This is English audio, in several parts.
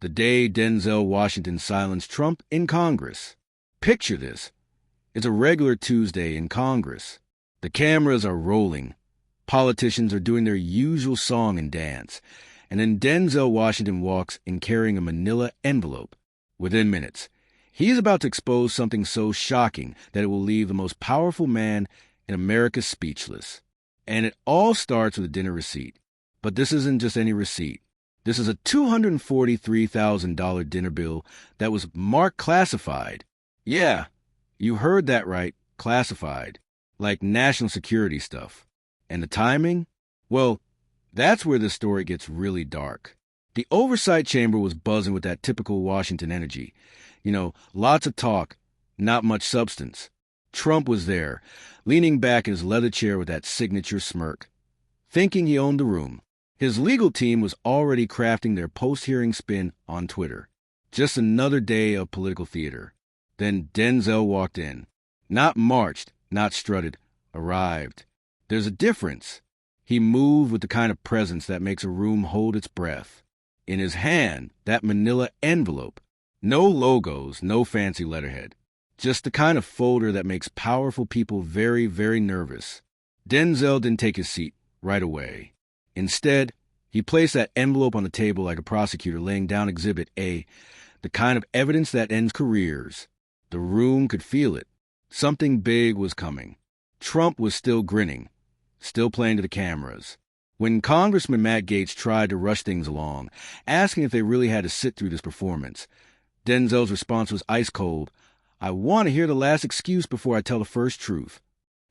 the day Denzel Washington silenced Trump in Congress. Picture this. It's a regular Tuesday in Congress. The cameras are rolling. Politicians are doing their usual song and dance. And then Denzel Washington walks in carrying a manila envelope. Within minutes, he is about to expose something so shocking that it will leave the most powerful man in America speechless. And it all starts with a dinner receipt. But this isn't just any receipt. This is a $243,000 dinner bill that was marked classified. Yeah, you heard that right, classified. Like national security stuff. And the timing? Well, that's where the story gets really dark. The oversight chamber was buzzing with that typical Washington energy. Lots of talk, not much substance. Trump was there, leaning back in his leather chair with that signature smirk, thinking he owned the room. His legal team was already crafting their post-hearing spin on Twitter. Just another day of political theater. Then Denzel walked in. Not marched, not strutted, arrived. There's a difference. He moved with the kind of presence that makes a room hold its breath. In his hand, that manila envelope. No logos, no fancy letterhead. Just the kind of folder that makes powerful people very, very nervous. Denzel didn't take his seat right away. Instead, he placed that envelope on the table like a prosecutor laying down Exhibit A, the kind of evidence that ends careers. The room could feel it. Something big was coming. Trump was still grinning, still playing to the cameras. When Congressman Matt Gaetz tried to rush things along, asking if they really had to sit through this performance, Denzel's response was ice cold. I want to hear the last excuse before I tell the first truth.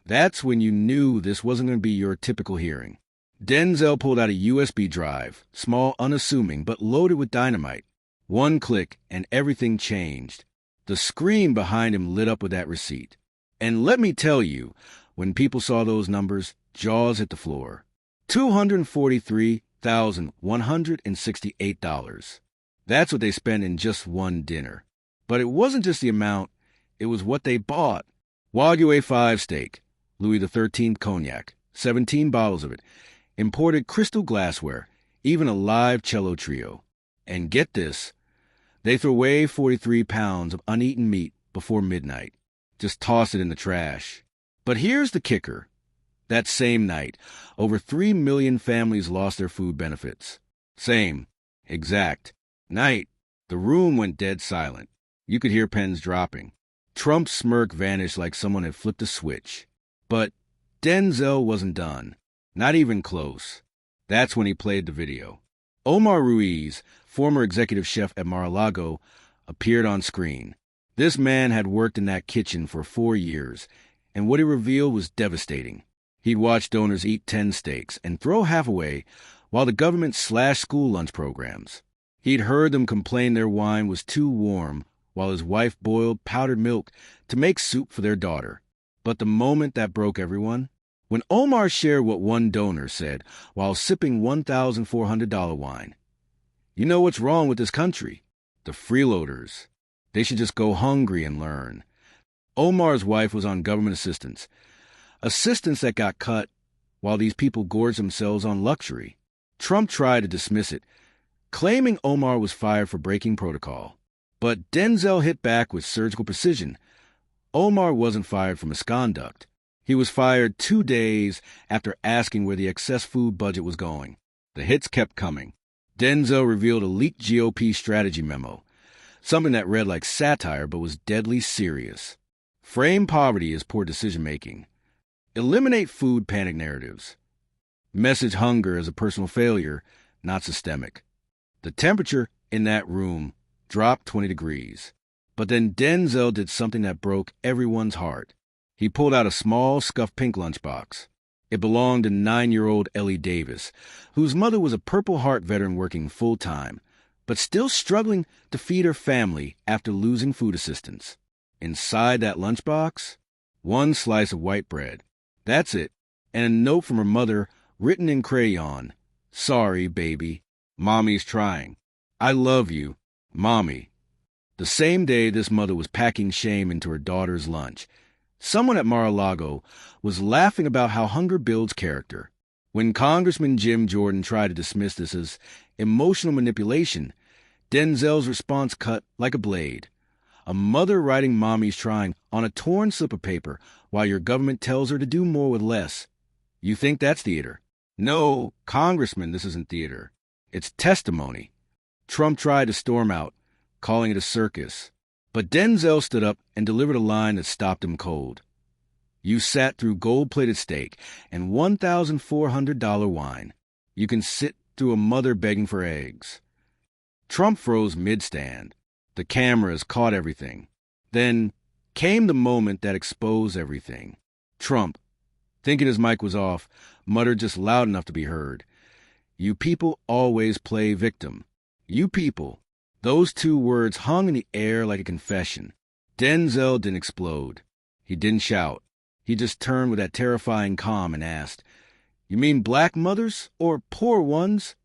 That's when you knew this wasn't going to be your typical hearing. Denzel pulled out a USB drive, small, unassuming, but loaded with dynamite. One click, and everything changed. The screen behind him lit up with that receipt. And let me tell you, when people saw those numbers, jaws hit the floor. $243,168. That's what they spent in just one dinner. But it wasn't just the amount, it was what they bought. Wagyu A5 steak, Louis XIII cognac, 17 bottles of it, imported crystal glassware, even a live cello trio. And get this, they threw away 43 pounds of uneaten meat before midnight. Just tossed it in the trash. But here's the kicker. That same night, over 3 million families lost their food benefits. Same, exact night, the room went dead silent. You could hear pens dropping. Trump's smirk vanished like someone had flipped a switch. But Denzel wasn't done. Not even close. That's when he played the video. Omar Ruiz, former executive chef at Mar-a-Lago, appeared on screen. This man had worked in that kitchen for 4 years, and what he revealed was devastating. He'd watched donors eat 10 steaks and throw half away while the government slashed school lunch programs. He'd heard them complain their wine was too warm while his wife boiled powdered milk to make soup for their daughter. But the moment that broke everyone, when Omar shared what one donor said while sipping $1,400 wine. You know what's wrong with this country? The freeloaders. They should just go hungry and learn. Omar's wife was on government assistance. Assistance that got cut while these people gorged themselves on luxury. Trump tried to dismiss it, claiming Omar was fired for breaking protocol. But Denzel hit back with surgical precision. Omar wasn't fired for misconduct. He was fired 2 days after asking where the excess food budget was going. The hits kept coming. Denzel revealed a leaked GOP strategy memo, something that read like satire but was deadly serious. Frame poverty as poor decision-making. Eliminate food panic narratives. Message hunger as a personal failure, not systemic. The temperature in that room dropped 20 degrees. But then Denzel did something that broke everyone's heart. He pulled out a small, scuffed pink lunchbox. It belonged to 9-year-old Ellie Davis, whose mother was a Purple Heart veteran working full-time, but still struggling to feed her family after losing food assistance. Inside that lunchbox, one slice of white bread. That's it. And a note from her mother written in crayon. Sorry, baby. Mommy's trying. I love you, Mommy. The same day this mother was packing shame into her daughter's lunch, someone at Mar-a-Lago was laughing about how hunger builds character. When Congressman Jim Jordan tried to dismiss this as emotional manipulation, Denzel's response cut like a blade. A mother writing mommy's trying on a torn slip of paper while your government tells her to do more with less. You think that's theater? No, Congressman, this isn't theater. It's testimony. Trump tried to storm out, calling it a circus. But Denzel stood up and delivered a line that stopped him cold. You sat through gold-plated steak and $1,400 wine. You can sit through a mother begging for eggs. Trump froze mid-stand. The cameras caught everything. Then came the moment that exposed everything. Trump, thinking his mic was off, muttered just loud enough to be heard. You people always play victim. You people. Those two words hung in the air like a confession. Denzel didn't explode. He didn't shout. He just turned with that terrifying calm and asked, "You mean black mothers or poor ones?"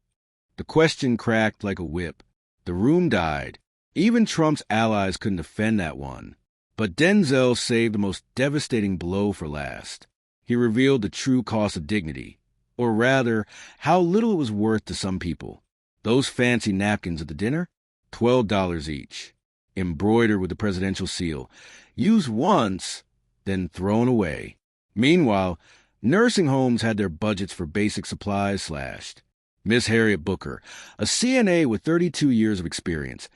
The question cracked like a whip. The room died. Even Trump's allies couldn't defend that one. But Denzel saved the most devastating blow for last. He revealed the true cost of dignity, or rather, how little it was worth to some people. Those fancy napkins at the dinner? $12 each. Embroidered with the presidential seal. Used once, then thrown away. Meanwhile, nursing homes had their budgets for basic supplies slashed. Miss Harriet Booker, a CNA with 32 years of experience,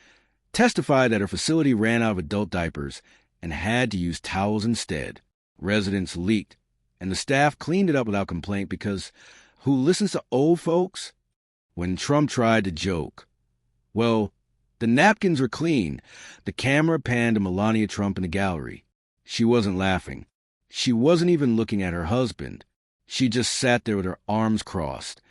testified that her facility ran out of adult diapers and had to use towels instead. Residents leaked, and the staff cleaned it up without complaint because who listens to old folks? When Trump tried to joke, well, the napkins were clean. The camera panned to Melania Trump in the gallery. She wasn't laughing. She wasn't even looking at her husband. She just sat there with her arms crossed,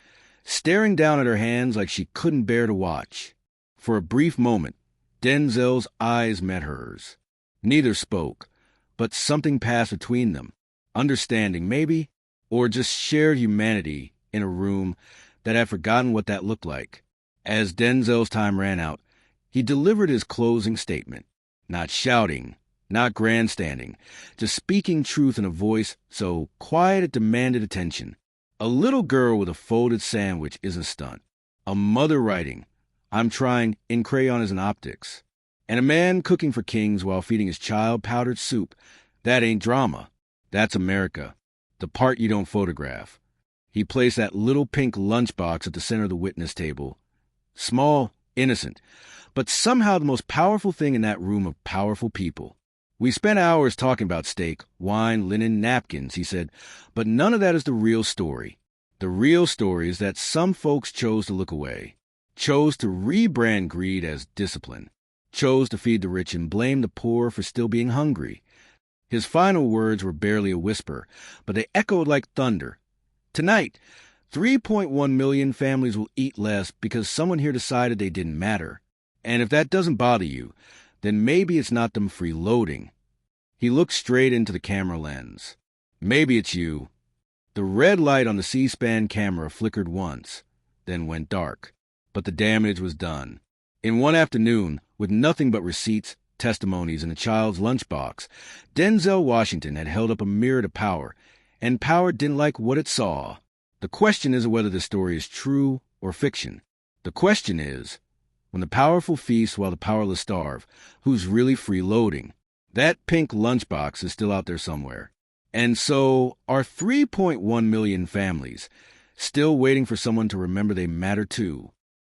staring down at her hands like she couldn't bear to watch. For a brief moment, Denzel's eyes met hers. Neither spoke, but something passed between them. Understanding, maybe, or just shared humanity in a room that had forgotten what that looked like. As Denzel's time ran out, he delivered his closing statement, not shouting, not grandstanding, just speaking truth in a voice so quiet it demanded attention. A little girl with a folded sandwich is a stunt. A mother writing, "I'm trying" in crayons and optics. And a man cooking for kings while feeding his child powdered soup. That ain't drama. That's America. The part you don't photograph. He placed that little pink lunchbox at the center of the witness table. Small, innocent, but somehow the most powerful thing in that room of powerful people. We spent hours talking about steak, wine, linen, napkins, he said, but none of that is the real story. The real story is that some folks chose to look away, chose to rebrand greed as discipline, chose to feed the rich and blame the poor for still being hungry. His final words were barely a whisper, but they echoed like thunder. Tonight, 3.1 million families will eat less because someone here decided they didn't matter. And if that doesn't bother you, then maybe it's not them freeloading. He looked straight into the camera lens. Maybe it's you. The red light on the C-SPAN camera flickered once, then went dark. But the damage was done. In one afternoon, with nothing but receipts, testimonies, and a child's lunchbox, Denzel Washington had held up a mirror to power, and power didn't like what it saw. The question isn't whether the story is true or fiction. The question is, when the powerful feast while the powerless starve, who's really freeloading? That pink lunchbox is still out there somewhere. And so are 3.1 million families, still waiting for someone to remember they matter too.